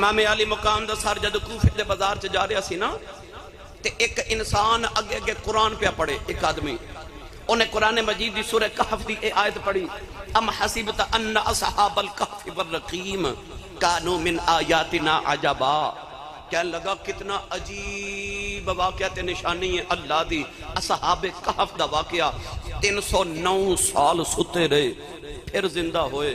امام علی مقام دا سر جد کوفے دے بازار چ جا رہا سی نا تے ایک انسان اگے اگے قرآن پہ پڑھے، ایک آدمی انہیں قرآن مجید دی سورہ کہف دی اے آیت پڑھی، ام حسبت ان اصحاب الکہف والرقیم کانوا من آیاتنا عجبا، کہنے لگا کتنا عجیب واقعہ تے نشانی ہے اللہ دی۔ اصحاب کہف دا واقعہ 309 سال ستے رہے پھر زندہ ہوئے،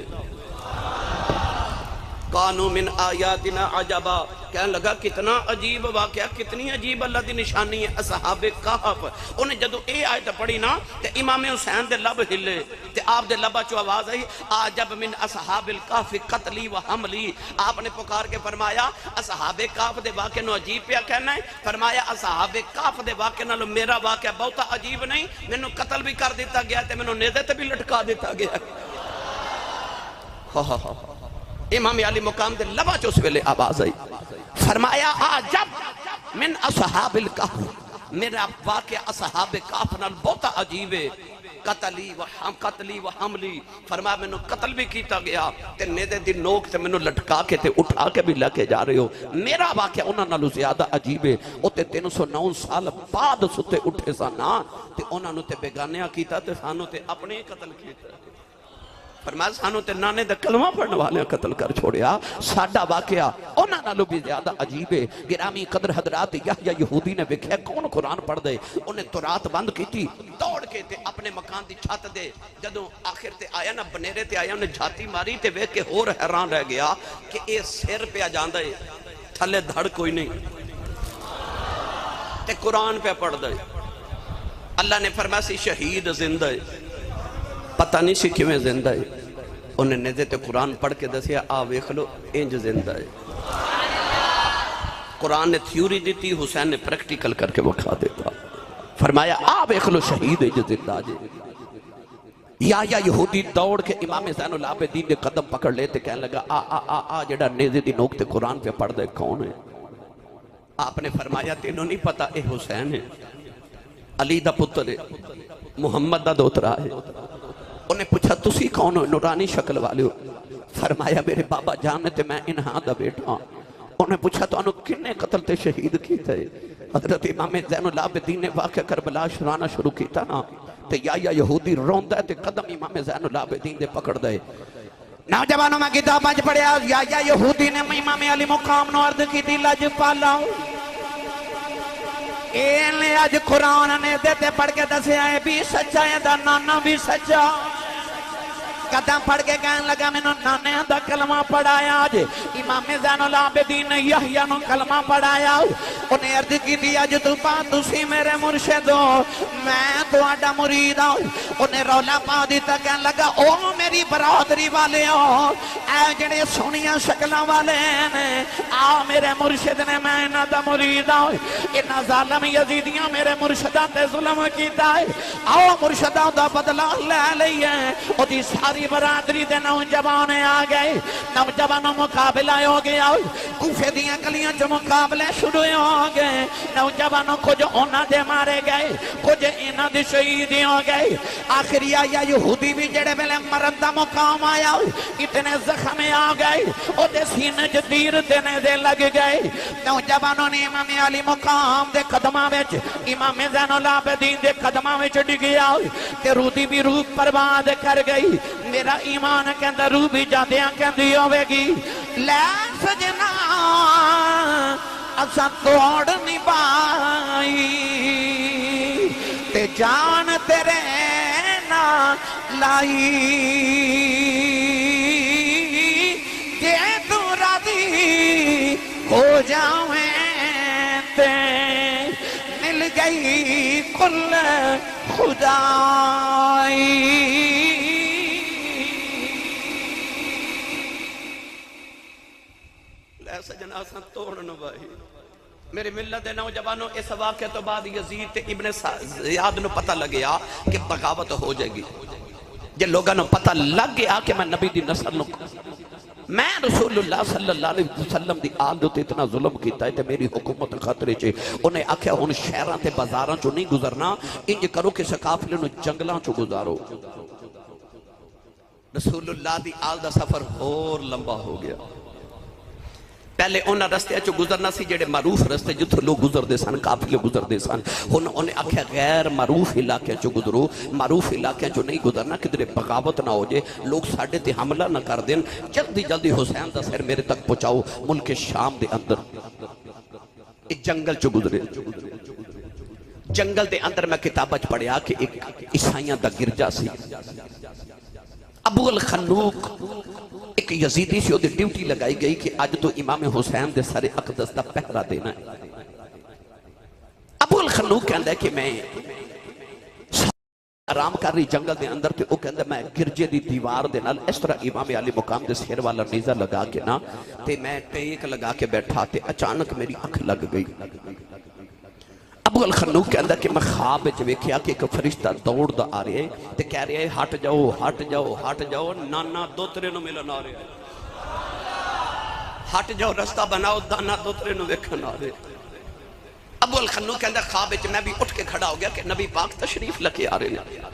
کانوا من آیاتنا عجبا، کہنے لگا کتنا عجیب واقعہ، کتنی عجیب اللہ دی نشانی ہے اصحاب کہف۔ انہیں جدو اے آیت پڑھی نا تے امام حسین دے لب ہلے تے آپ دے لبا چو آواز آئی عجب من اصحاب الکہف قتلی و حملی، آپ نے پکار کے فرمایا اصحاب کہف دے واقعہ نو عجیب پیا کہنا ہے، فرمایا اصحاب کہف دے واقعہ نو میرا واقعہ بہتا عجیب نہیں، میں نو قتل بھی کر دیتا گیا تے میں نو نیزے تے بھی لٹکا دیتا گیا۔ امام علی مقام دے لبا چو اس ویلے آواز آئی، فرمایا عجب من اصحاب الکہف، میرا واقعہ اصحاب کہف نال بہتا عجیب ہے، قتلی و حملی، فرمایا میں نے قتل بھی کیتا گیا تے نیدے دی نوک تے میں نے لٹکا کے تے اٹھا کے بھی لے جا رہے ہو، میرا واقعہ انہاں نالو زیادہ عجیب ہے۔ او تے 309 سال بعد ستے اٹھے سانا تے انہاں نو تے بیگانیاں کیتا تے سانو تے اپنے قتل کیتا، فرمایا سانو تے نانے دا کلمہ پڑھنے والے قتل کر چھوڑیا، ساڈا واقعہ انہاں نالو بھی زیادہ عجیب ہے۔ گرامی قدر حضرات یحییٰ یہودی نے ویکھیا کون قرآن پڑھ دے، انہیں تورات بند کیتی، دوڑ کے تے اپنے مکان دی چھت دے جدوں آخر تے آیا نا بنیرے تے آیا انہیں جھاتی ماری تے ویکھ کے ہور حیران رہ گیا کہ اے سر پہ آ جاندا ہے تھلے دھڑ کوئی نہیں تے قرآن پہ پڑھ دے۔ اللہ نے فرمایا سی شہید زندہ ہے، پتہ نہیں سی کیویں زندہ ہے، انہیں نیزے تے قرآن پڑھ کے دسیا آ ویکھ لو انج زندہ ہے۔ قرآن نے تھیوری دیتی، حسین نے پریکٹیکل کر کے بکھا دیتا، فرمایا آ ویکھ لو شہید انج زندہ جے۔ یا یہودی دوڑ کے امام زین العابدین نے قدم پکڑ لیتے کہنے لگا آ آ آ آ جڑا نیزے دی نوک تے قرآن پہ پڑھ دے کون ہے؟ آپ نے فرمایا تینوں نہیں پتا اے حسین ہے، علی دا پتر ہے، محمد دا دوترا ہے۔ انہیں پوچھا تسی کون ہو؟ نورانی شکل والے ہو؟ فرمایا میرے بابا جان نے تے میں انہاں دا بیٹا۔ انہیں پوچھا تو انہوں کنے قتل تے شہید کیتا ہے؟ حضرت امام زین العابدین نے واقعہ کربلا شرانا شروع کیتا نا تے یا یہودی روندہ ہے تے قدم امام زین العابدین دے پکڑ دے۔ نوجوانوں میں کتاب آج پڑھیا یا یہودی نے امام علی مقام نو عرض کی دی لج پالاؤں، اینے آج قرآن نے دیتے پڑھ کے دسے آئے بھی سچا ہے دا نانا بھی سچا، قدم پڑھ کے کہنے لگا میں نے نانے دا کلمہ پڑھایا آج امام زین العابدین نے یحییٰ نو کلمہ پڑھایا، انہیں عرض کی دیا جو تو پا تسی میرے مرشد ہو میں تو آڈا مرید ہوں، انہیں رولا پا دیتا کہنے لگا او میری برادری والے ہو اے جڑے سونیاں شکلہ والے ہیں آ میرے مرشد نے میں انہا دا مرید ہوں، انہا ظالم یزیدیاں میرے مرشدہ تے ظلم کیتا ہے، آؤ مرشدہ دا بدلہ لے لئیے۔ او دی ساری برادری دے نوجوانے آ گئے، نوجوانوں مقابلہ ہو گیا، کوفے دیاں گلیاں جو مقابلے شروع ہو گئے، نوجوانوں کچھ انہاں دے مارے گئے کچھ انہاں دے شہیدی ہو گئے، آخری آیا یہودی بھی جڑے ملے مرد دا مقام آیا اتنے زخم آ گئے، او دے سینے جدیر دینے دے لگ گئے، نوجوانوں نے امام علی مقام دے قدمہ ویچ امام زین العابدین دے قدمہ ویچ ڈگیا تے رودی بھی روح پرباد کر گئی، میرا ایمان کے اندر روح بھی جادیاں کے اندر ہوئے گی، لے سجنا اسا توڑ نہیں پائی تے جان تیرے نہ لائی، جے تو راضی ہو جاویں تے مل گئی کل خدائی۔ سجنا سن توڑن بھائی میرے ملت نوجوانوں اس واقعے تو بعد یزید تے ابن زیاد نو پتہ لگیا کہ بغاوت ہو جائے گی، جن لوگاں نو پتہ لگ گیا کہ میں نبی دی نسل نو میں رسول اللہ صلی اللہ علیہ وسلم دی آل دو تے اتنا ظلم کیتا ہے تے میری حکومت خطرے چھے، انہیں آکھیا ہون شہران تے بازاران چو نہیں گزرنا، انج کرو کہ سقافلے نو جنگلان چو گزارو۔ رسول اللہ دی آل دا سفر اور لمبا ہو گیا، پہلے انہاں رستے چو گزرنا سی جڑے معروف رستے جتھوں لوگ گزردے سن، قافلے گزردے سن. ہن انہیں آکھیا غیر معروف علاقے چو گزرو، معروف علاقے چو نہیں گزرنا، کدھر بغاوت نہ ہو جائے، لوگ ساڈے تے حملہ نہ کر دیں. جلدی جلدی حسین دا سر میرے تک پہنچاؤ. ملک شام دے اندر ایک جنگل چو گزرے. جنگل دے اندر میں کتابہ چ پڑھیا کہ ایک عیسائیاں دا گرجا سی. ابو الخنوق ایک یزیدی سے وہ ڈیوٹی لگائی گئی کہ آج تو امام حسین دے سر اقدس دا پہرہ دینا ہے. ابو الخنوق کہندہ ہے کہ میں آرام کر رہی جنگل دے اندر تے وہ کہندہ میں گرجے دی دیوار دے نال اس طرح امام علی مقام دے سیر والا نیزہ لگا کے نا تے میں ٹیک لگا کے بیٹھا تے اچانک میری اکھ لگ گئی. ابو الخنوق کہندہ کہ میں خواب وچ ویکھیا کہ ایک فرشتہ دوڑ دا آ رہے تے کہہ رہے ہیں ہٹ جاؤ ہٹ جاؤ ہٹ جاؤ، نانا دوترے نو ملن آ رہے ہیں، ہٹ جاؤ رستہ بناؤ، دانا دوترے نو ویکھن آ رہے. ابو الخنوق کہندہ خواب وچ میں بھی اٹھ کے کھڑا ہو گیا کہ نبی پاک تشریف لکے آ رہے ہیں.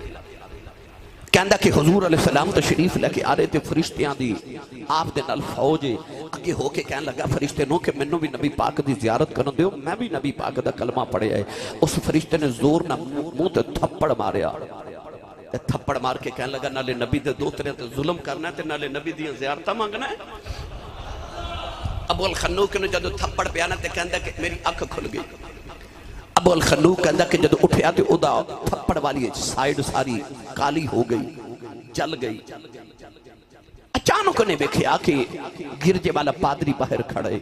کہندہ کہ حضور علیہ السلام تشریف لکے آ رہے تھے، فرشتیاں دی آپ دے نال فوج اگے ہو کے کہنے لگا فرشتے نو کہ منو بھی نبی پاک دی زیارت کرن دیو، میں بھی نبی پاک دا کلمہ پڑھے آئے. اس فرشتے نے زور نہ منہ تے تھپڑ ماریا، تھپڑ مار کے کہنے لگا نالے نبی دے دوترے تے ظلم کرنا ہے تے نالے نبی دی زیارتہ مانگنا ہے. ابو الخنوق نے جدو تھپڑ پیانا تے کہندہ کہ میری اکھ کھل گئی. ابو الخنوق کہندہ کہ جدو اٹھیا تے او دا تھپڑ والی سائیڈ ساری کالی ہو گئی، جل گئی. اچانک نے بیکھیا کہ گرجے والا پادری باہر کھڑے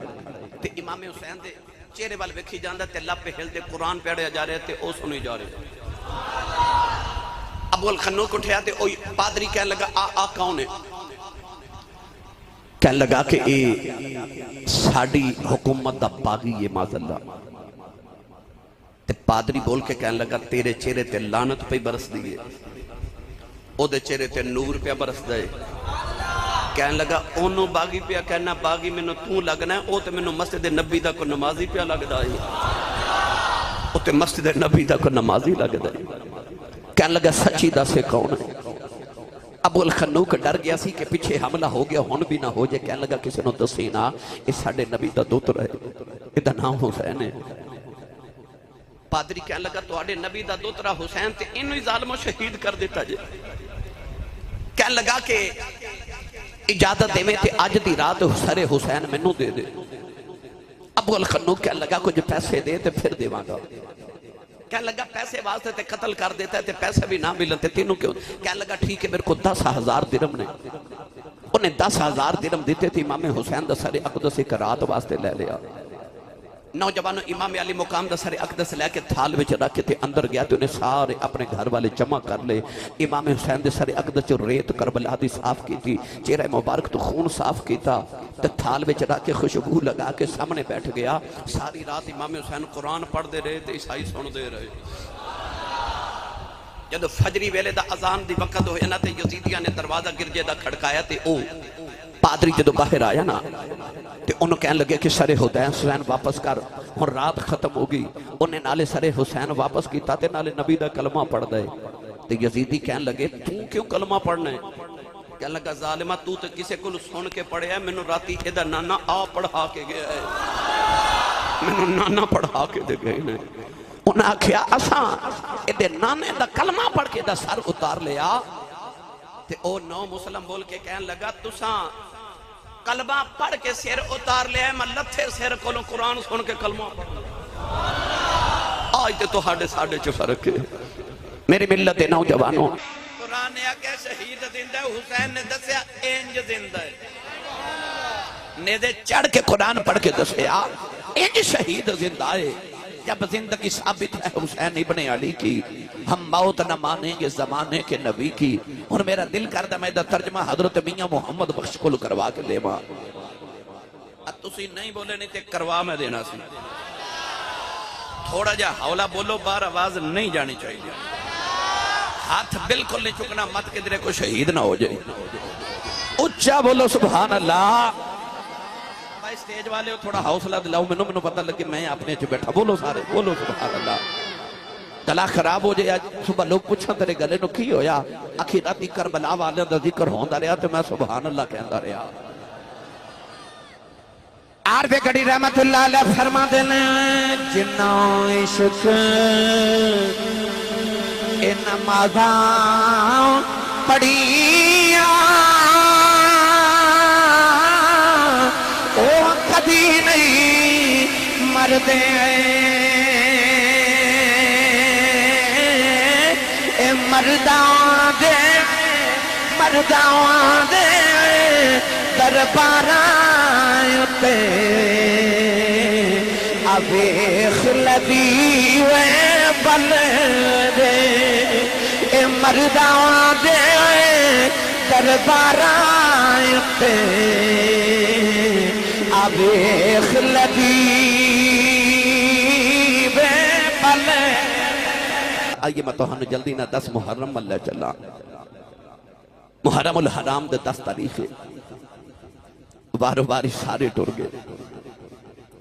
تے امام حسین دے چہرے والے بیکھی جاندہ تے لب پہ ہل دے قرآن پڑھے جا رہے تے او سنی جا رہے. ابو الخنوق اٹھیا تے اوہ پادری کہنے لگا آ کون ہے؟ کہنے لگا کہ اے ساڑی حکومت دا باغی ہے معذاللہ. تے پادری بول کے کہنے لگا تیرے چہرے تے لعنت پہ برس دیئے، او دے چہرے تے نور پہ برس دے. کہنے لگا اونوں باغی پہ کہنا باغی میں نو توں لگنا ہے، او تے میں نو مسجد نبی دا کو نمازی پہ لگ دا ہے، او تے مسجد نبی دا کو نمازی لگ دا ہے. کہنے لگا سچی دا سے کون ہے؟ ابو الخنوق ڈر گیا سی کہ پیچھے حملہ ہو گیا ہون بھی نہ ہو جائے. کہنے لگا کسی نو دسی نا اس ساڑے نبی دا دوتر ہے، ادھا نام حسین ہے. پادری کہنے لگا تو آڑے نبی دا دوترہ حسین تے انہی ظالم و شہید کر دیتا جائے. کہنے لگا کہ اجازت دے میں تے آج دی رات سر حسین میں نو دے دے. ابو الخنوق کہنے لگا کچھ پیسے دے تے پھر دیواں گا. کہنے لگا پیسے واسطے تے قتل کر دیتا ہے تے پیسے بھی نہ ملتے تینوں کیوں؟ کہنے لگا ٹھیک ہے میرے کو 10,000 درم نے، انہیں 10,000 درم دیتے تھے. امام حسین دا سر اقدس ایک رات واسطے لے لیا. نوجوانوں امام علی مقام دا سر اقدس لے کے تھال وچ رکھ کے اندر گیا تو انہیں سارے اپنے گھر والے جمع کر لے. امام حسین دے سر اقدس جو ریت کربلا دی صاف کی تھی، چہرہ مبارک تو خون صاف کیتا تو تھال وچ رکھ کے خوشبو لگا کے سامنے بیٹھ گیا. ساری رات امام حسین قرآن پڑھ دے رہے تے عیسائی سن دے رہے. جدو فجری ویلے دا اذان دی وقت ہوئے نا تے یزیدیاں نے دروازہ گرجے دا کھڑکایا تے او پادری جدو باہر آیا نا تے انہوں کہنے لگے کہ سر حسین واپس کر، اور رات ختم ہو گئی. انہیں نالے سر حسین واپس کیتا تے نالے نبی دا کلمہ پڑھ دے. تے یزیدی کہنے لگے تو کیوں کلمہ پڑھنا ہے؟ کہنے لگا ظالمہ تو تے کسے کو سن کے پڑھے ہے، میں راتی ادھا نانا آ پڑھا کے گیا ہے، میں نانا پڑھا کے دے گئے نے. انہیں آکھیا اساں ادھے نانے دا کلمہ پڑھ کے دا سر اتار لیا. تے او نو مسلم بول کے کہنے لگا تساں کلمہ پڑھ کے سیر اتار لیا ہے، میں لتھے سیر کولوں قرآن سن کے کلمہ پڑھ لیا. آج تے تو ہاڑے ساڑے چو فرق ہے. میری ملت نوجوانوں، قرآن نے آکے شہید زندہ ہے، حسین نے دسیا انج زندہ ہے. نیدے چڑھ کے قرآن پڑھ کے دسیا انج شہید زندہ ہے. جب زندگی ثابت ہے حسین ابن علی کی، ہم موت نہ مانیں گے زمانے کے نبی کی. اور میرا دل کردہ میں دا ترجمہ حضرت میاں محمد بخش کو کروا کے لے ماں. اب تسی نہیں بولے نہیں تے کروا میں دینا سی. تھوڑا جا حولہ بولو، بار آواز نہیں جانی چاہیے. ہاتھ بالکل نہیں چکنا، مت کے درے کو شہید نہ ہو جائے. اچھا بولو سبحان اللہ. اسٹیج والے ہو تھوڑا حوصلہ دلاؤ، میں پتہ لگے میں اپنے چ بیٹھا. بولو سارے بولو سبحان اللہ. گلا خراب ہو جائے. صبح لوگ پوچھا تیرے گلے نو کی ہویا؟ آخی راتی کربلا والے دا ذکر ہوندا رہا تو میں سبحان اللہ کہندا رہا. عارف گڑی رحمت اللہ علیہ فرما دینے جنہ عشق اے نمازاں پڑھیاں او کدی نہیں مردے اے مرداں دے درباراں تے ابیخ لدی وے بل دے اے مرداں دے درباراں تے ابیخ لدی وے بل آئیے میں توہانو جلدی نہ 10 محرم اللہ چلا محرم الحرام دے 10 تاریخ بارو باری سارے ٹر گئے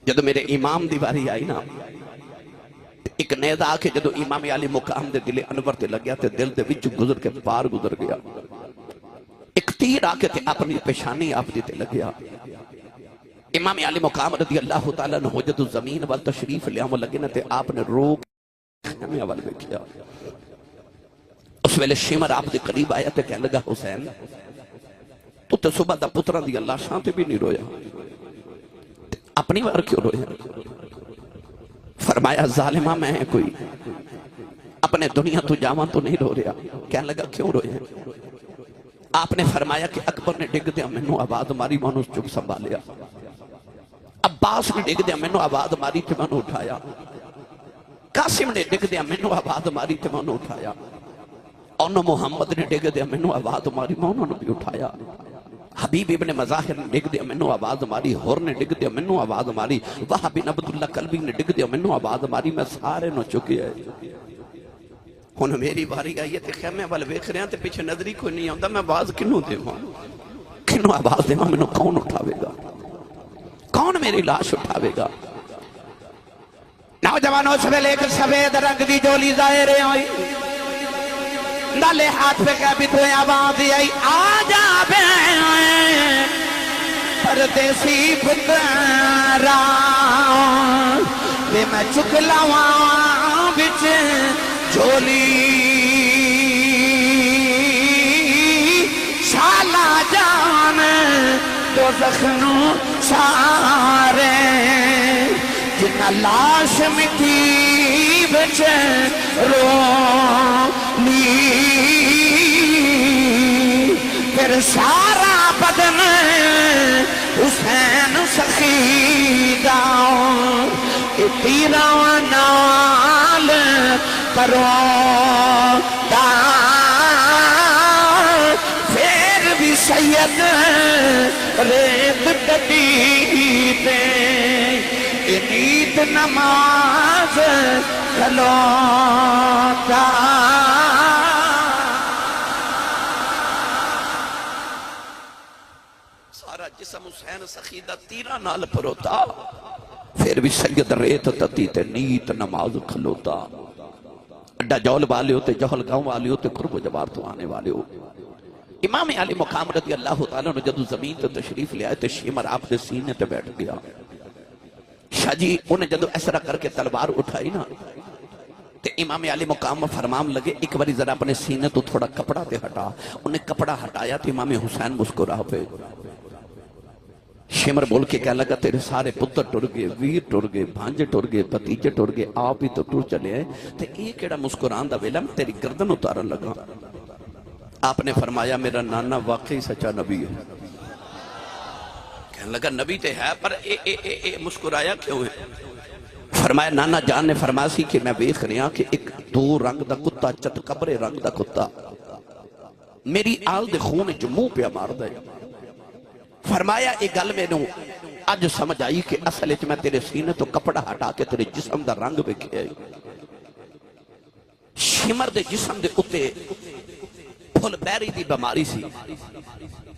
جدو میرے امام دی باری آئی نا ایک نیدہ آکے جدو امام علی مقام دے دل انور تے لگیا تے دل دے وچ گزر کے پار گزر گیا ایک تیر آکے تے اپنی پیشانی آپ دی تے لگیا امام علی مقام رضی اللہ تعالیٰ نے جدو زمین وال تشریف لیا وہ لگے نا تے آپ نے روک ہمیں اول بیٹھیا اس ویلے شمر آپ دے قریب آیا تے کہنے لگا حسین تو تے صبح دا پتران دی اللہ شاہ تے بھی نہیں رویا اپنی بار کیوں رویا فرمایا ظالمہ میں کوئی اپنے دنیا تو جاواں تو نہیں رو رہا کہنے لگا کیوں رویا آپ نے فرمایا کہ اکبر نے ڈگ دیا میں نو آواز ماری میں نے چپ سنبھالیا عباس نے ڈگ دیا میں نو آواز ماری تے میں نے اٹھایا قاسم نے ڈگ دیا میں نو آواز ماری تے میں نے اٹھایا انہوں محمد نے ڈگ دیا میں نو آواز ماری میں انہوں نے بھی اٹھایا حبیب ابن مظاہر نے ڈگ دیا میں نو آواز ماری ہور نے ڈگ دیا میں نو آواز ماری وہاں بن عبداللہ قلبی نے ڈگ دیا میں نو آواز ماری میں سارے نو چکے ہیں ہن میری باری آئی ہے تے خیمے والے ویکھ رہے ہیں تے پیچھے نظری کوئی نہیں آندا میں آواز کنوں دیواں کنوں آواز دیواں مینوں کون اٹھاوے گا کون میری لاش اٹھاوے گا نوجوانوں سویلے ایک سفید رنگ دی جولی ظاہر ہوئی ڈالے ہاتھ پہ کیا بھی تو آواز آئی آجا بے پردیسی پترا بے میں چکلاواں بچ جولی شالا جان تو زخنوں سارے جنا لاش مٹی بچ رونی پھر سارا بدن حسین سخی داؤں تیراں نال کرو دا پھر بھی سید ریت ڈٹی دے نیت نماز کھلوتا سارا جسم حسین سخیدہ تیرہ نال پروتا پھر بھی سید ریت تتی تے نیت نماز کھلوتا اڈا جول والے ہوتے جہل گاؤں والے ہوتے قرب و جوار تو آنے والے ہو امام علی مقام رضی اللہ تعالیٰ نے جدو زمین تے تشریف لے آئے تے شیمر آپ دے سینے تے بیٹھ گیا شاہ جی انہیں جدو ایسرا کر کے تلوار اٹھائی نا تے امام علی مقام فرمام لگے ایک باری ذرا اپنے سینے تو تھوڑا کپڑا تے ہٹا انہیں کپڑا ہٹایا تو امام حسین مسکرا پہ شمر بول کے کہنے لگا تیرے سارے پتر ٹر گئے ویر ٹر گئے بھانجے ٹر گئے بتیجے ٹر گئے آپ بھی تو ٹر چلے ہیں تے ایک ایڑا مسکران دا ویلا میں تیری گردن اتارن لگا آپ نے فرمایا میرا نانا واقعی سچا نبی ہے کہنے لگا نبی تے ہے پر مسکرایا کیوں ہے فرمایا نانا جان نے فرمایا سی کہ میں ویکھ رہا کہ ایک دو رنگ دا کتا چت کبرے رنگ دا کتا میری آل دے خون جو منہ پہ مار دے فرمایا ایک گل میں نو اج سمجھ آئی کہ اصل میں تیرے سینے تو کپڑا ہٹا کے تیرے جسم دا رنگ ویکھے آئی شمر دے جسم دے اتے پھل بیری دی بیماری سی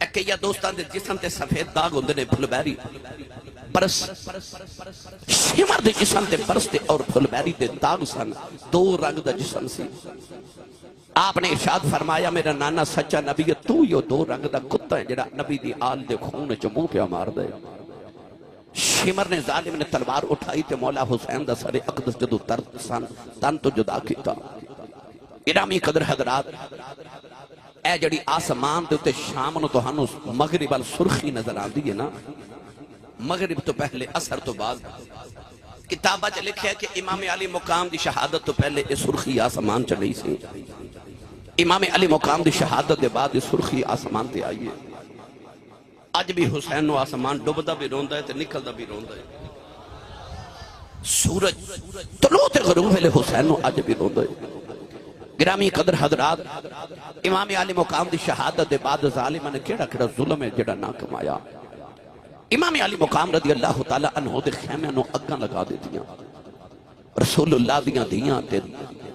ایک یا دوستان دے جسم تے سفید داغ ہوندے نے پھل بیری برس شمر دے جسم تے برس تے اور پھل بیری دے داغ سن دو رنگ دا جسم سی آپ نے ارشاد فرمایا میرا نانا سچا نبی ہے تو یہ دو رنگ دا کتا ہے جڑا نبی دی آل دے خون چمو پہ مار دے شمر نے ظالم نے تلوار اٹھائی تے مولا حسین دا سر اقدس جدو تن تو جدا کیتا. گرامی قدر حضرات، اے جڑی آسمان دے تے شام نو تو ہنو مغرب السرخی نظر آندی ہے نا، مغرب تو پہلے اثر تو بعد. کتابہ چ لکھیا ہے کہ امام علی مقام دی شہادت تو پہلے اس سرخی آسمان چلی سی. امام علی مقام دی شہادت دے بعد اس سرخی آسمان تے آئی ہے. اج بھی حسین نو آسمان ڈوبدا بھی روندا ہے تے نکلدا بھی روندا ہے. سورج طلوع تے غروب ویلے حسین نو اج بھی روندا ہے. گرامی قدر حضرات، امام علی مقام دی شہادت دے بعد ظالماں نے کیڑا کیڑا ظلم ہے جڑا نہ کمایا. امام علی مقام رضی اللہ تعالی عنہ دے خیمے نو اگاں لگا دیتیاں. رسول اللہ دیاں دیاں تے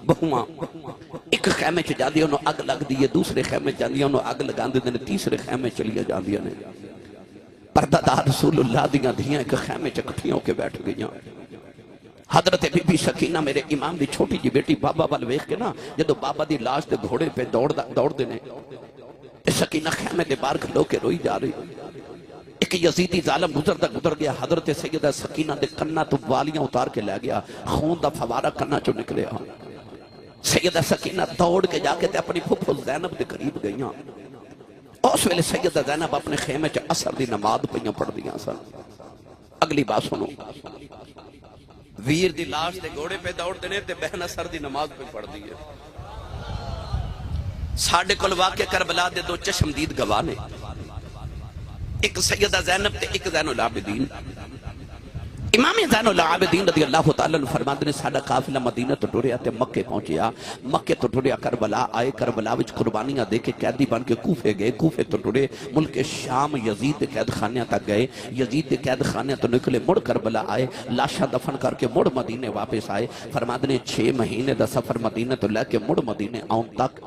بہواں ایک خیمے چ جاندی انہوں اگ لگ دیئے، دوسرے خیمے جاندی انہوں اگ لگا دینے، تیسرے خیمے چلیے جاندی نے. پردہ دار رسول اللہ دیاں دیاں ایک خیمے چ کٹھیوں کے بیٹھ گئیاں. حضرت بی بی سکینہ میرے امام دی چھوٹی جی بیٹی بابا وال ویکھ کے نا، جدو بابا دی لاش دے گھوڑے پہ دوڑ دینے، سکینہ خیمے دے باہر کھلو کے روئی جا رہی. ایک یزیدی ظالم گزر گیا، حضرت سیدہ سکینہ دے کنہ تو والیاں اتار کے لے گیا، خون دا فوارہ کنہ چو نکلے. سیدہ سکینہ دوڑ کے جا کے تے اپنی پھپھو زینب دے قریب گئیاں. اس ویلے سیدہ زینب اپنے خیمے چ اثر دی نماز پہیاں پڑھ دیاں سن. اگلی بات سنو، ویر دی لاش دے گھوڑے پہ دوڑ دینے تے بہن اثر دی نماز پہ پڑھ دی ہے. ساڑھے کل واقع کربلا دے دو چشمدید گواہ نے، ایک سیدہ زینب تے ایک زین العابدین. امام زین العابدین رضی اللہ تعالیٰ عنہ فرماتے نے ساڑھا قافلہ مدینہ تو ٹوریا تے مکے پہنچیا. مکے تو ٹوریا کربلا آئے، کربلا وچ قربانیاں دے کے قیدی بن کے کوفے گئے. کوفے تو ٹورے ملک شام یزید قید خانیاں تک گئے. یزید قید خانیاں تو نکلے، مڑ کربلا آئے، لاشاں دفن کر کے مڑ مدینے واپس آئے. فرماتے نے 6 مہینے دا سفر مدینہ تو لے کے مڑ مدینے آؤں تک.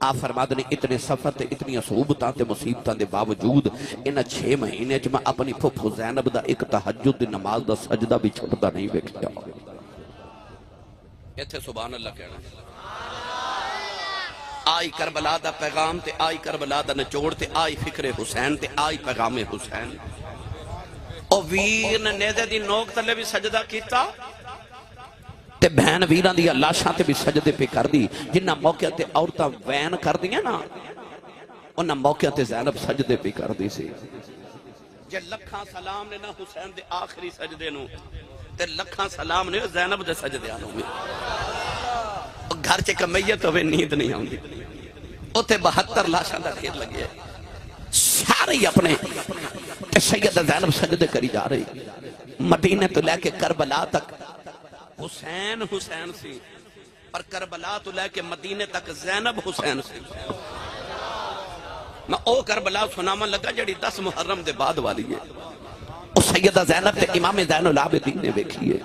آپ فرماتے نے اتنے سفر تے اتنی صعوبتاں تے مصیبتاں دے باوجود انہاں 6 مہینے چ میں اپنی پھپھو زینب دا ایک تہجد دی نماز دا سجدہ بھی چھٹدا نہیں ویکھیا. ایتھے سبحان اللہ کہنا. آئی کربلا دا پیغام تے آئی کربلا دا نچوڑ تے آئی فکر حسین تے آئی پیغام حسین. او ویر نے نیزے دی نوک تلے بھی سجدہ کیتا تے بہن ویران دی لاشاں تے بھی سجدے پہ کر دی. جنہ موقع تے عورتاں وین کر دیا نا، انہاں موقع تے زینب سجدے پہ کر دی سی. جے لکھاں سلام نے نا حسین دے آخری سجدے نو تے لکھاں سلام نے زینب دے سجدے آنو میں. گھر چے کمیت ہوئے نیند نہیں آؤں گی، اوتے 72 لاشاں دا ڈھیر لگے. سارے اپنے سیدہ زینب سجدے کری جا رہی. مدینے تو لے کے کربلا تک حسین حسین سی، پر کربلا تو لے کے مدینے تک زینب حسین سی. میں او کربلا سناما لگا جڑی 10 محرم دے بعد والی ہے. او سیدہ زینب تے امام زین العابدین نے ویکھی ہے.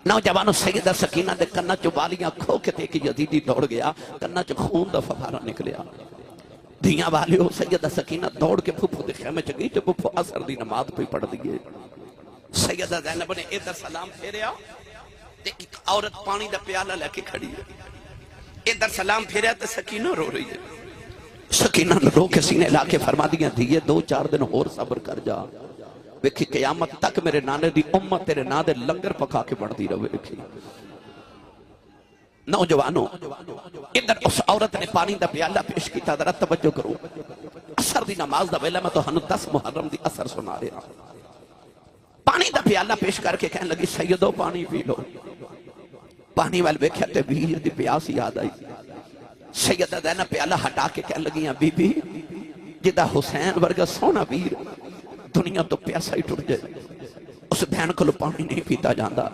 نوجوانوں سیدہ سکینہ دے کنہ چو والیاں کھو کے تے کہ یزیدی دوڑ گیا، کنہ چو خون دا فوارہ نکلیا. دھیاں والیوں سیدہ سکینہ دوڑ کے پھپھو دے خیمے چ گئی تے پھپھو اثر دی نماز پہ پڑھ دیئے. سیدہ زینب نے ادھر سلام پھیریا تے ایک عورت پانی دا پیالہ لے کے کھڑی ہے. ادھر سلام پھیریا تے سکینہ رو رہی ہے. سکینہ نے رو کے سینے لا کے فرما دیا دیئے 2-4 دن اور صبر کر جا، ویکھی قیامت تک میرے نانے دی امت تیرے نا دے لنگر پکا کے بڑھ دی رہے. ویکھی نوجوانوں ادھر اس عورت نے پانی دا پیالہ پیش کیتا. ذرا توجہ کرو، اثر دی نماز دا ویلا میں تو ہنو 10 محرم دی اثر سنا رہا. پانی دا پیالہ پیش کر کے کہنے لگی سیدو پانی پی لو. پانی وال ویکھیا تے ویر دی پیاس یاد آئی. سیدہ زینب پیالہ ہٹا کے کہنے لگی بی بی جدا حسین ورگا سونا ویر دنیا تو پیاسا ہی ٹر جائے، اس بہن کو پانی نہیں پیتا جاندہ.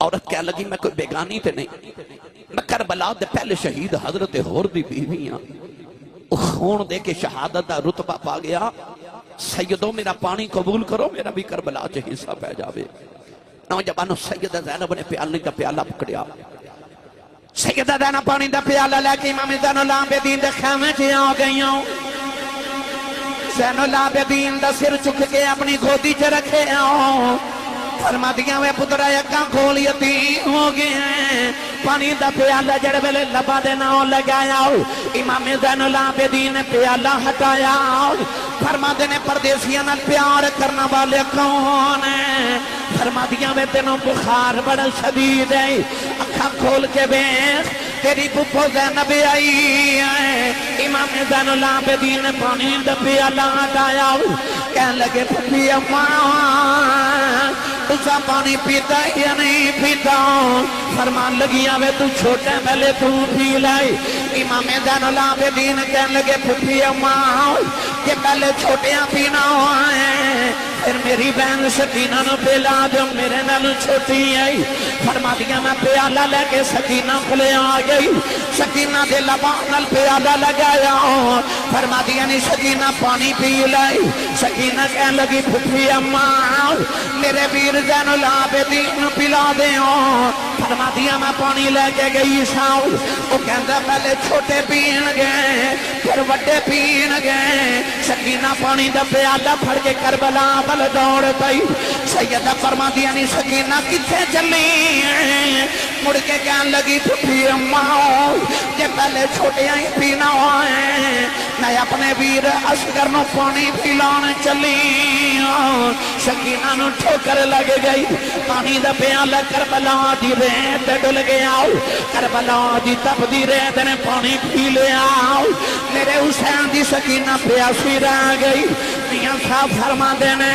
عورت کہنے لگی میں کوئی بیگانی تے نہیں، میں کربلا دے پہلے شہید حضرت ہور دی بیویاں. خون دے کے شہادت دا رتبہ پا گیا. سیدوں میرا پانی قبول کرو، میرا بھی کربلا چے حصہ پہ جاوے. نوجوانوں سیدہ زینب نے پیالے کا پیالہ پکڑیا. سیدہ زینب پانی دا پیالہ لے کے امام زین العابدین دے خیمے چ آ گئیاں. زین العابدین دا سر چک کے اپنی گودی چ رکھے آؤ. فرما دیا وے پترا یکاں کھول یتیم ہو گئے ہیں. پانی دا پیالہ جڑ ویلے لبا دے ناؤ لگایا، امام زین العابدین نے پیالہ ہٹایا. فرما دینے پردیسیاں نال پیار کرنا والے کون ہیں؟ فرما دیا میں تینوں بخار بڑا شدید ہے، اکھاں کھول کے بیخ تیری پپو زینب آئی ہے۔ امام زین العابدین پانی دبیا لانت آیا، کہنے لگے پپی اماں تُسا پانی پیتا یا نہیں پیتا؟ فرمان لگی آوے تو چھوٹے پہلے تو پی لائی۔ امام زین العابدین کہنے لگے پپی اماں کہ پہلے چھوٹیاں پینا ہوئے، پھر میری بہن سکینہ نو پلا جو میرے نالو چھوٹی آئی۔ فرما دیا میں پیالہ لے کے سکینہ کھلے آ گئی، سکینہ دے لبان نال پیالہ لگایا، فرما دیا نہیں سکینہ پانی پی لائی۔ سکینہ کہنے لگی پھپھی اماں میرے ویر زین العابدین پلا دے ہوں۔ فرما دیا میں پانی لے کے گئی ساؤ، وہ کہندہ پہلے چھوٹے پین گئے پھر وڈے پین گئے۔ سکینہ پانی دا پیالہ پھڑ کے کربلا بل دوڑ پئی۔ سیدہ فرما دیا نہیں سکینہ کتھے چلی ہیں؟ مڑ کے کہنے لگی پھپھی اماں کہ پہلے چھوٹے ہی پینا ہوئے، میں اپنے ویر اصغر نو پانی پلانے چلی ہوں۔ سکینہ نو ٹھوکر لگ گئی، پانی دا پیالہ کربلا دی ریت ڈل گیا، کربلا دی تب دی ریت نے پانی پی لیا۔ میرے حسین دی سکینہ پیاسی رہ گئی۔ میاں صاحب فرما دینے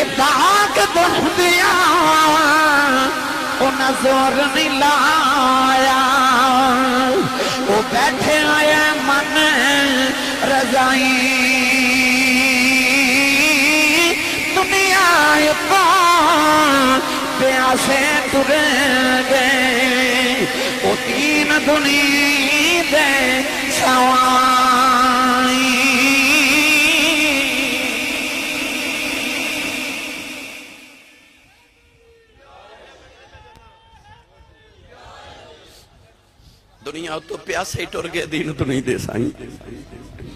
ابتاق دن دیا انہاں زور نہیں لایا، وہ بیٹھے آئے من رضائی دنیا پیاسے ٹرے گئے، وہ تین دنیا دے سوائی۔ دنیا تو پیاسے ٹر گئے، دین تو نہیں دے سائیں۔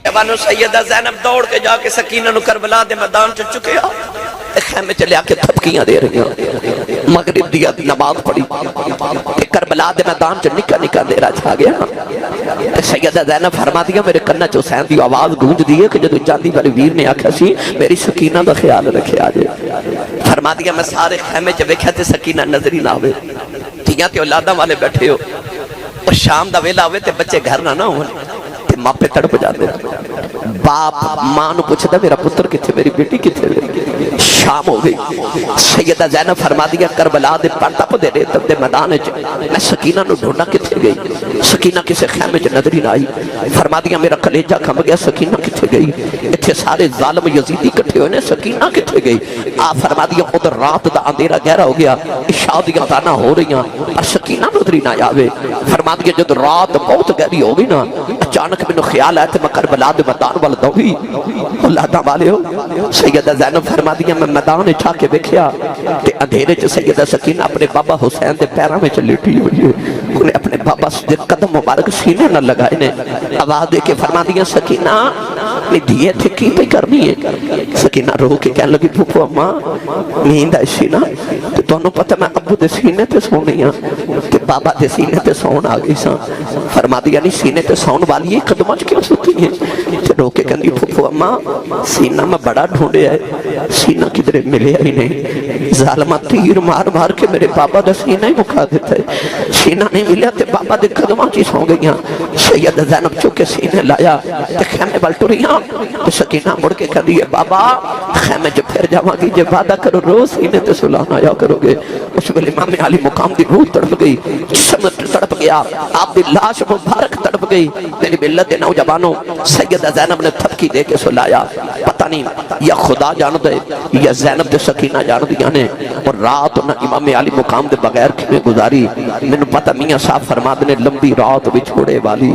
ایوانو سیدہ زینب دوڑ کے جا کے سکینہ نو کربلا دے میدان چ چکے آ، خیمے چلے آ کے تھپکیاں دے رہی ہیں۔ مغرب دیا نماز پڑھی، کربلا دے میدان چ نکا نکا دے رہا چھا گیا۔ سیدہ زینب فرما دیا میرے کنہ چ حسین دی آواز گونج دیئے کہ جدو جاندی والے ویر نے آکھا سی میری سکینہ دا خیال رکھے آجے۔ فرما دیا میں سارے خیمے چ ویکھیا تے سکینہ نظری نہ ہوئے، تھیاں تے اولاداں والے بیٹھے ہو، اور شام دا ویلا ہوئے تے بچے گھر نہ ہوئے تے ماں پہ تڑپ جاتے، باپ ماں نو پوچھتا میرا پتر کتھے، میری بیٹی کتھے؟ شام ہو گئی۔ سیدہ زینب فرما دیا کربلا دے پرتپ دے ریتب دے میدان میں سکینہ نو ڈھونڈا کتھے گئی، سکینہ کسے خیمے چ نظری نہ آئی۔ فرما دیا میرا کلیجہ کھم گیا، سکینہ کتھے گئی؟ اتھے سارے ظالم یزیدی کٹھے ہوئے نے، سکینہ کتھے گئی؟ آپ فرما دیا ادھر رات دا اندھیرا گہرا ہو گیا، عشاء دی اذاناں ہو رہی ہیں اور سکینہ نظری نہ آوے۔ فرما دیا جب رات بہت گہری ہو گئی نا، اچانک میں خیال آیا تھے میں کربلا دے میدان وال دوڑی، اولاداں والے ہو۔ سیدہ زینب فرما دیا میں میدان چھا کے دیکھیا کہ اندھیرے چ سیدہ سکینہ اپنے بابا حسین دے پیراں میں لیٹی ہوئی ہے، انہیں اپنے بابا دے قدم مبارک سینے نہ لگائے نے۔ آواز دے کے فرما دیا سکینہ اپنی دھیے تھے کی پہ کرنی ہے؟ سکینہ رو کے کہنے لگی پھوپھو اماں نیند آئی سی نا، تو تانوں پتہ میں ابو دے سینے تے سونی ہاں کہ بابا دے سینے تے سون آ گئی ساں۔ فرما دیا نہیں سینے تے سون والی ہے قدماں کیوں سوتی ہیں؟ رو کے کہندی پھوپھو اماں سینہ میں بڑا ڈھونڈے ہے، سینہ کدھر ملے ہی نہیں، ظالمہ تیر مار مار کے میرے بابا دا سینہ ہی مکھا دیتا ہے، سینہ نہیں ملیا تے بابا دے قدماں کی سو گئی ہیں۔ سیدہ زینب چکے سینے لایا تے خیمے بل ٹریاں تے سکینہ مڑ کے کہندی ہے بابا خیمے جو پھر جاواں گی جے وعدہ کرو روز سینے تے سلانا یا کرو گے۔ اس ویلے امام علی مقام دی روح تڑپ گئی، جسم تڑپ گیا، آپ دی لاش مبارک تڑپ گئی۔ میری ملت دے نوجوانوں سیدہ زینب نے تھپکی دے کے سلایا، پتہ نہیں یا خدا جان دے یا زینب دے سکینہ جان دیا نے، اور رات انہاں امام علی مقام دے بغیر کھویں گزاری۔ میں نے پتہ میاں صاحب فرما دے لمبی رات وچ چھوڑے والی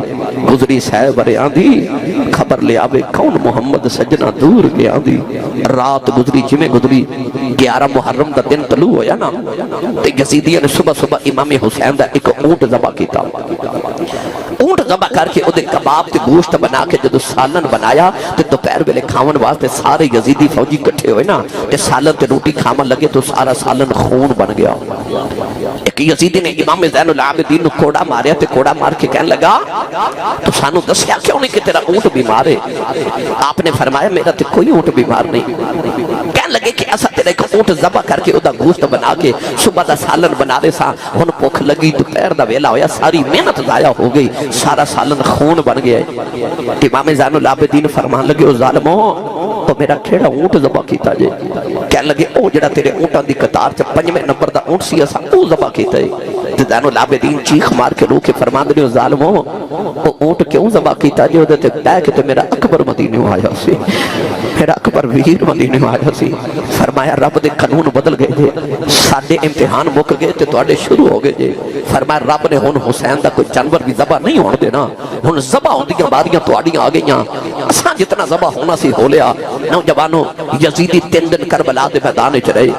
گزری سہ برے آندھی، خبر لے آوے کون محمد سجنہ دور کے آندھی۔ رات گزری جمیں گزری، 11 محرم دا دن طلوع ہویا نا، تے یزیدیہ نے صبح صبح امام حسین دا ایک اونٹ ذبح کیتا، اونٹ ذبح کر کے او دے کباب آپ تے گوشت بنا کے جدو سالن بنایا تے دوپہر ویلے کھاون واسطے سارے یزیدی فوجی کٹھے ہوئے نا تے سالن تے روٹی کھاون لگے تو سارا سالن خون بن گیا. ایک یزیدی نے امام زین العابدین نو کوڑا ماریا تے کوڑا مار کے کہنے لگا تو سانو دسیا کیوں نہیں کہ تیرا اونٹ بیمار ہے؟ آپ نے فرمایا میرا تے کوئی اونٹ بیمار نہیں. کہنے لگے کہ اسا تیرا ایک اونٹ ذبح کر کے ادا گوشت بنا کے صبح دا سالن بنا دے سا ہن بھوک لگی دوپہر دا ویلا ہویا ساری محنت ضائع ہو گئی سارا سالن خون بن گیا. امام زین العابدین فرمان لگے او ظالمو تو میرا کھیڑا اونٹ ذبح کیتا جے. کہنے لگے او جڑا تیرے اونٹاں دی قطار چ 5ویں نمبر دا اونٹ سی اسا او ذبح کیتا ہے. تے زین العابدین چیخ مار کے رو کے فرمان دے ظالمو او اونٹ کیوں ذبح کیتا جے؟ اودے تے بہ کے تے میرا اکبر مدینے آیا سی میرا اکبر ویر مدینے آیا سی. فرمایا رب دے قانون بدل گئے جے ساڈے امتحان مک گئے تے تواڈے شروع ہو گئے جے. فرمایا رب نے ہن حسین دا کوئی جانور بھی ذبح نہیں ہون دینا ہن ذبح ہوندیاں باریاں تواڈیاں آ گئیاں اساں جتنا ذبح ہونا سی ہو لیا. نوجوانوں یزیدی 3 دن کربلا دے میدان وچ رہے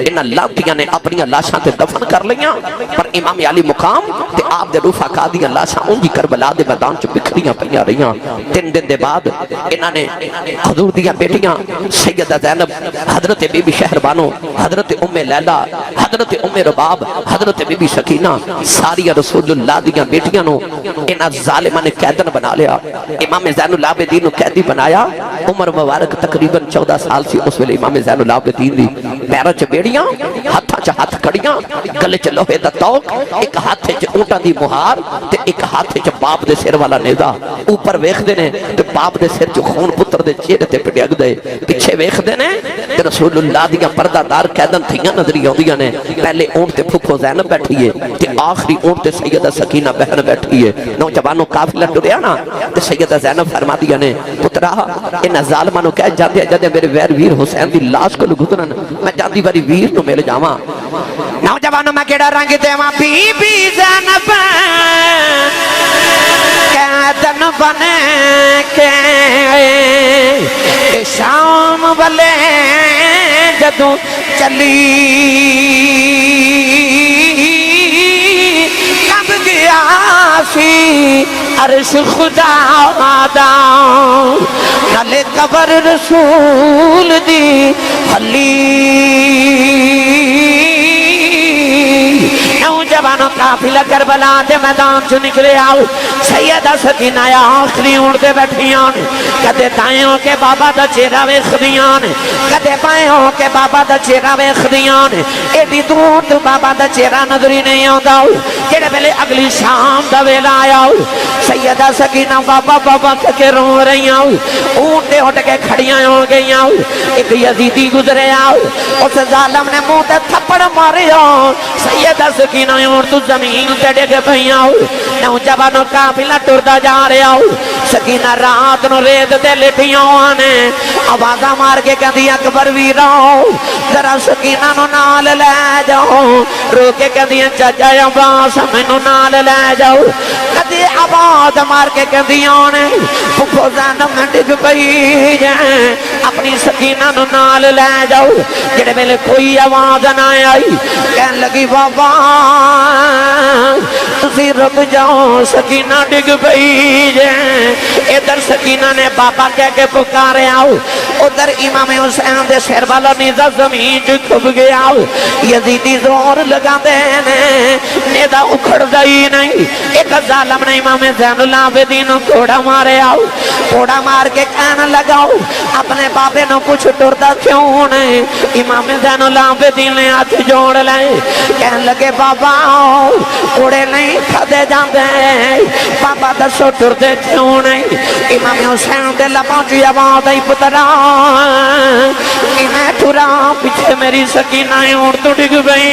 انہاں لانتیاں نے اپنی لاشاں تے دفن کر لیاں پر امام علی مقام تے آپ دے رفقا دیاں لاشاں اونجی کربلا دے میدان چ بکھریاں پئیاں رہیاں. 3 دن دے بعد انہاں نے حضور دیاں بیٹیاں سیدہ زینب حضرت بی بی شہربانو حضرت ام لیلہ حضرت ام رباب حضرت بی بی سکینہ ساری رسول اللہ دیاں بیٹیاں نو انہاں ظالماں نے قیدن بنا لیا. امام زین العابدین نو قیدی بنایا. عمر مبارک تقریباً 14 سال سی اس ویلے امام زین العابدین دی پیراں چ بیڑیاں ہتھاں چ ہاتھ کڑیاں گلے چ لوہے دا توق ایک ہاتھ چ اونٹاں دی مہار تے ایک ہاتھ چ باپ دے سر والا نیزا. اوپر ویکھدے نے تے باپ دے سر چ خون پتر دے چہرے تے پڈگ دے پیچھے ویکھدے نے تے رسول اللہ دیاں پردہ دار قیدن تھیاں نظری آندیاں نے. پہلے اونٹ تے پھپھو زینب بیٹھی ہے تے آخری اونٹ تے سیدہ سکینہ بہن بیٹھی ہے. نوجوانوں قافلہ ٹریا نا تے سیدہ زینب فرما دیا نے پترا انہاں ظالماں نو کہہ جاندے جدے میرے ویر ویر حسین دی لاش کول گزرن میں جاندی واری ویر نو مل جاواں. نوجوانوں میں کیڑا رنگ دیواں بی بی زینب قیدن بنے کے شام والے جدوں چلی کب گیا سی عرش خدا دا نالے قبر رسول دی حلی. نوجوانوں قافلہ کربلا دے میدان چ نکلے آؤ. سیدہ سکینہ آخری اونٹ تے بیٹھیاں کدے دائیں ہو کے بابا دا چہرہ ویکھدیاں کدے بائیں ہو کے بابا دا چہرہ ویکھدیاں. ایڈی دور تو بابا دا چہرہ نظر ہی نہیں آندا. جڑے ویلے اگلی شام دا ویلا آیا سیدہ سکینہ بابا بابا کہ رو رہیاں اونٹ تے اٹھ کے کھڑیاں ہو گئیاں. ایک یزیدی گزرے اس ظالم نے منہ تے تھپڑ ماریا. سیدہ سکینہ اونٹ تو زمین تے ڈگ پئیاں. نوجوانوں قافلہ ٹردا جا رہا. سکینہ رات نو ریت تے لٹیاں نے آوازاں مار کے کہندی اکبر ویرا ذرا سکینہ نو نال لے جاؤ. رو کے کہندی چچا عباس مینوں نال لے جاؤ. کدی آواز مار کے کہندیاں نے پھپھو زینب ڈگ پئی اپنی سکینہ نو نال لے جاؤ. جڑے ویلے کوئی آواز نہ آئی کہن لگی بابا تسی رک جاؤ سکینہ ڈگ پئی جے. ادھر سکینہ نے بابا کہہ کے پکارے آؤ. ادھر امام حسین دے سر والا نیزہ زمین چ کھب گیا. یزیدی زور لگا دے نے نیزہ اکھڑ گئی نہیں. ایک ظالم نے امام زین العابدین کوڑا مارے آؤ. کوڑا مار کے کہنے لگاؤ اپنے بابے نو کچھ ٹردا کیوں نہیں. امام زین العابدین نے ہاتھ جوڑ لے کہنے لگے بابا کوڑے نہیں کھدے جاندے بابا دسو ٹردے کیوں نہیں. امام حسین دے لباں چ آواز آئی پترا میں ٹرا پیچھے میری سکینہ اونٹ تو ڈگ گئی.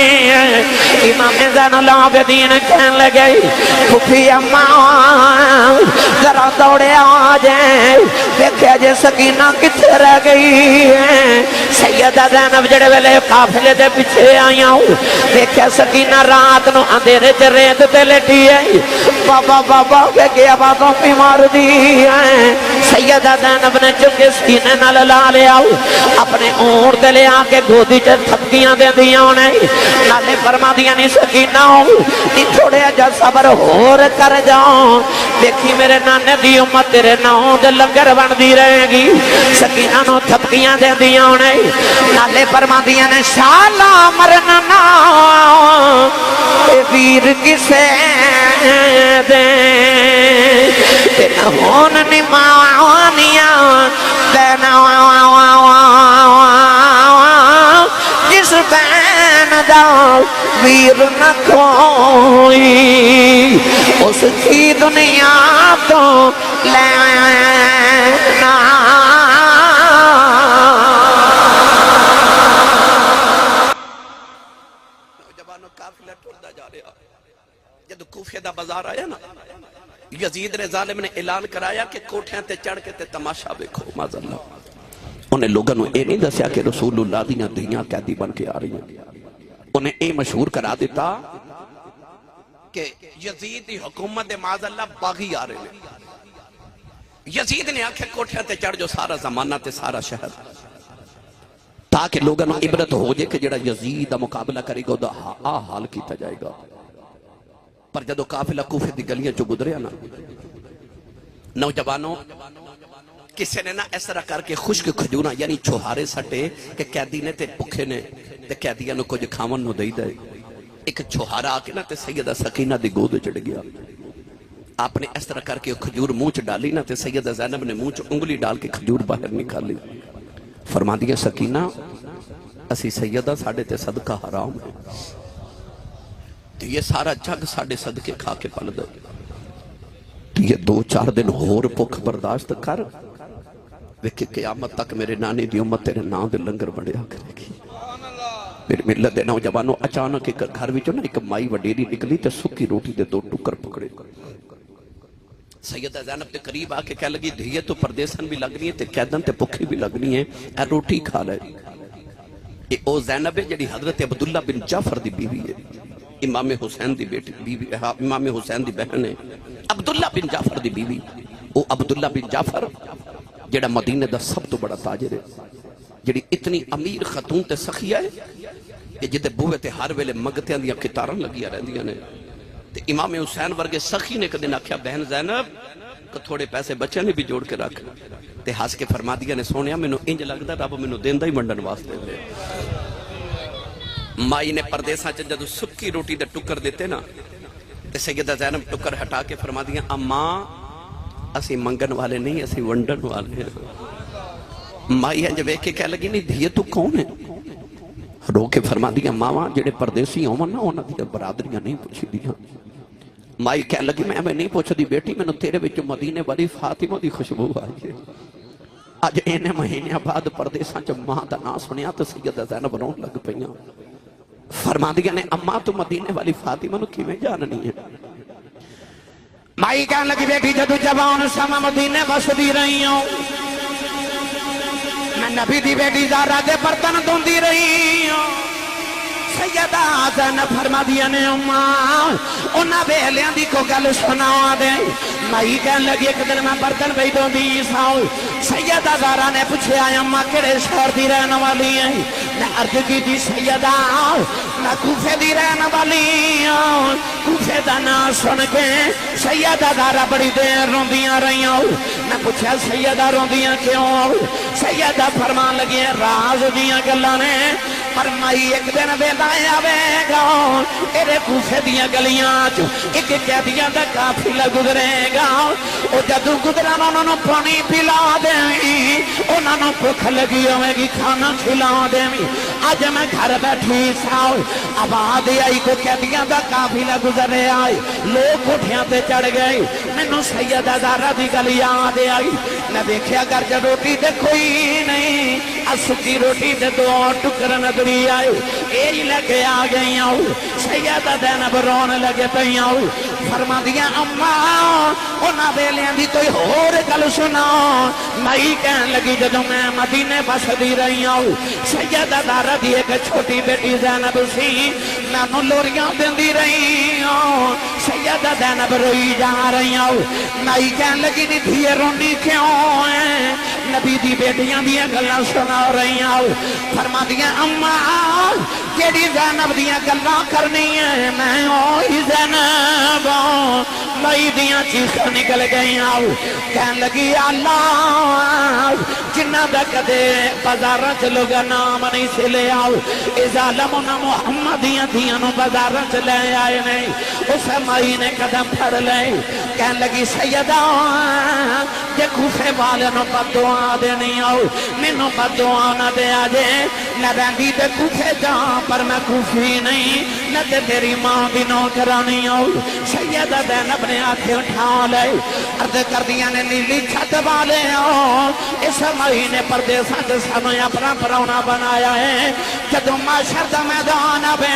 امام زین العابدین کہنے لگے پھوپھی اماں ذرا دوڑے آ جائیں دیکھے جے سکینہ کتنے رہ گئی ہے. سیدہ زینب جڑے ویلے قافلے دے پیچھے آئیاں دیکھے سکینہ رات نو اندھیرے چ ریت تے لیٹی ہے. بابا بابا کے گیا بابا پہ مار دی ہے سیدہ زینب نے چکے سینے نال لا لیا اپنے اونٹ دے لے آکے گودی چے تھپکیاں دے دیا انہیں نالے فرما دیا نہیں سکینہ نہیں تھوڑے جا صبر ہور کر جاؤں دیکھی میرے نانے دی امت تیرے ناؤں دے لنگر بن دی رہے گی سکینہ نو تھپکیاں دے دیا انہیں نالے فرما دیا نے شالا مرنا نا اے ویر کسے دے تینا ہون نمانیاں دینا جس بین دا ویر نہ کوئی اس کی دنیا تو لینا نوجوانوں کافلہ ٹھولدا جا رہا جب کوفے دا بازار آیا نا یزید نے ظالم نے اعلان کرایا کہ کوٹھیاں تے چڑھ کے تے تماشا دیکھو معذاللہ انہیں لوگوں نے اے نہیں دسیا کہ رسول اللہ دیاں دیاں قیدی بن کے آ رہی ہیں انہیں اے مشہور کرا دیتا کہ یزید دی حکومت معذاللہ باغی آ رہے ہیں یزید نے آنکھیں کوٹھیاں تے چڑھ جو سارا زمانہ تے سارا شہر تاکہ لوگوں نے عبرت ہو جائے کہ جڑا یزید دا مقابلہ کرے گا دا حال کیتا جائے گا پر جدو قافلہ کوفے دی گلیاں جو گزریا نا نوجوانوں کسی نے نا اس طرح کر کے خشک کھجورا یعنی چھوہارے سٹے کہ قیدی نے تے پکھے نے تے قیدیاں نو کچھ کھاون نو دئی دے ایک چھوہارا آ کے نا تے سیدہ سکینہ دی گود چڑھ گیا آپ نے اس طرح کر کے کھجور منہ چ ڈالی نا تے سیدہ زینب نے منہ چ انگلی ڈال کے کھجور باہر نکالی فرما دیا سکینہ اسی سیدہ ساڑھے تے صدقہ حرام ہے تو یہ سارا جگ ساڑھے صدقے کھا کے پل دے تو یہ 2-4 دن ہور پک برداشت کر ویکھے قیامت تک میرے نانی دی امت تیرے نام دے لنگر بڑھیا کرے گی میرے ملت دے نوجوانوں اچانک ایک گھر وچوں نا ایک مائی وڈیری نکلی تے سکی روٹی دے 2 ٹکر پکڑے سیدہ زینب تے قریب آ کے کہہ لگی دھیے تو پردیسن بھی لگنی ہے تے قیدن تے پکھی بھی لگنی ہے اے روٹی کھا لے یہ او زینب ہے جڑی حضرت عبداللہ بن جعفر دی بیوی ہے امام حسین دی بیٹی بیوی امام حسین دی بہن ہے عبداللہ بن جعفر دی بیوی او عبداللہ بن جعفر جڑا مدینہ دا سب تو بڑا تاجر ہے جڑی اتنی امیر خاتون تے سخیہ ہے کہ جدے بوئے تے ہر ویلے مگتیاں دیاں کتاراں لگیا رہندیاں نے تے امام حسین ورگے سخی نے کدے آکھیا بہن زینب کہ تھوڑے پیسے بچے نے بھی جوڑ کے رکھ تے ہنس کے فرما دیا نے سونیا مینوں انج لگدا رب مینوں دیندا ہی منڈن واسطے دے مائی نے پردیساں چ جدوں سکی روٹی دے ٹکر دیتے نا تے سیدہ زینب ٹکر ہٹا کے فرما دیا اماں اسی منگن والے نہیں اسی ونڈن والے ہیں مائی انج ویکھ کے کہہ لگی نہیں دھیے تو کون ہے رو کے فرما دیا ماواں جڑے پردیسی ہون نا انہاں دی برادریاں نہیں پوچھی دیاں مائی کہہ لگی میں نہیں پوچھ دی بیٹی مینوں تیرے وچ مدینے والی فاطمہ دی خوشبو آئی ہے اج اینے مہینے بعد پردیساں چ ماں دا نام سنیا تو سیدہ زینب رون لگ پئیاں فرما دیا نے اماں تو مدینے والی فاطمہ نو کیویں جاننی ہے مائی کہنے لگی بیٹی جدو جوان سما مدینے وسدی رہی ہوں میں نبی دی بیٹی زہرا دے برتن دھوندی رہی ہوں سیدہ زینب فرما دیا نے اماں انہاں ویلیاں دی کو گل سنا دے مائی کہنے لگی ایک دن میں برتن پئی دھوندی ساؤ سیدہ زہرا نے پوچھیا اماں کہڑے شہر دی رہن والی ہے میں عرض کی تھی سیدہ میں کوفے دی رہن والی ہوں کوفے دا نام سن کے سیدہ زہرا بڑی دیر روندیاں رہی ہوں میں پوچھا سیدہ روندیاں کیوں سیدہ فرمان لگی راز دیاں گلاں نے فرمائی ایک دن ویلا آوے گا تیرے کوفے دیاں گلیاں چ ایک قیدیاں دا قافلہ گزرے گا او جدوں گزرنا انہاں نوں پانی پلا دیویں انہاں نوں بھوک لگی ہوے گی کھانا کھلا دیویں اج میں گھر بیٹھی ساؤ آواز آئی کو قیدیاں دا قافلہ گزرے آئے لوگ کوٹھیاں تے چڑھ گئے مینوں سیدہ زہرا دی گل یاد آئی میں دیکھیا گھر چ روٹی تے کوئی نہیں اس کی روٹی دے دو ٹکر نظری آئے ایج لگے آ گئی آؤ سیدہ زینب رون لگے پئی آؤ فرما دیا اماں انہاں ویلیاں دی کوئی ہور گل سنا مائی کہن لگی جدوں میں مدینے بس دی رہی آؤ سیدہ زہرا دی ایک چھوٹی بیٹی زینب سی مینوں لوریاں دیندی رہی آؤ سیدہ زینب روئی جا رہی آؤ مائی کہن لگی نہیں دھیے رونی کیوں ہے نبی دی بیٹیاں دیاں گلاں سنا رہی آؤ فرما دیا اماں کیڑی زینب دیاں گلاں کرنی ہے میں اوہی زینب مائی دیاں چیخاں نکل گئی آؤ کہن لگی اللہ جنہ دا کدے بازاراں چ لوگا نام نہیں سے لے آؤ اے ظالمونا محمد دیاں نو بازاراں چ لے آئے نہیں اس مائی نے قدم پھڑ لے کہن لگی سیدہ یہ کوفے والے نو بد دعا دینی آؤ مینوں بد دعا نہ دے آجے نہ رہندی تے کوفے جاں پر میں کوفی نہیں نہ تے تیری ماں بھی نوکرانی آؤ سیدہ زینب نے آنکھیں اٹھا لے عرض کر دیا نے نیلی چھت والے آؤ اس مائی نے پردیساں تے سانوں اپنا پرونا بنایا ہے جدوں معاشر دا میدان آوے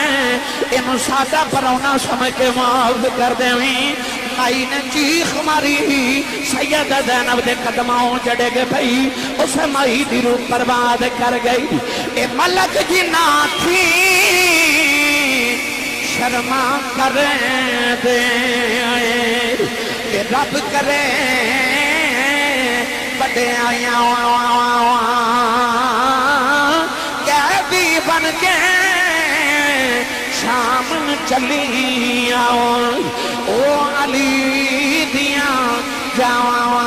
اینوں ساڈا پرونا سمجھ کے معاف کر دیویں مائی نے چیخ ماری سیدہ زینب دے قدماں جڑے گے بھئی اس مائی دی روح برباد کر گئی اے ملک جنا تھی شرما کریں دے اے رب کرے بڑے آیاں قیدی بن کے شام چلی آؤ او علی دیاں جاؤ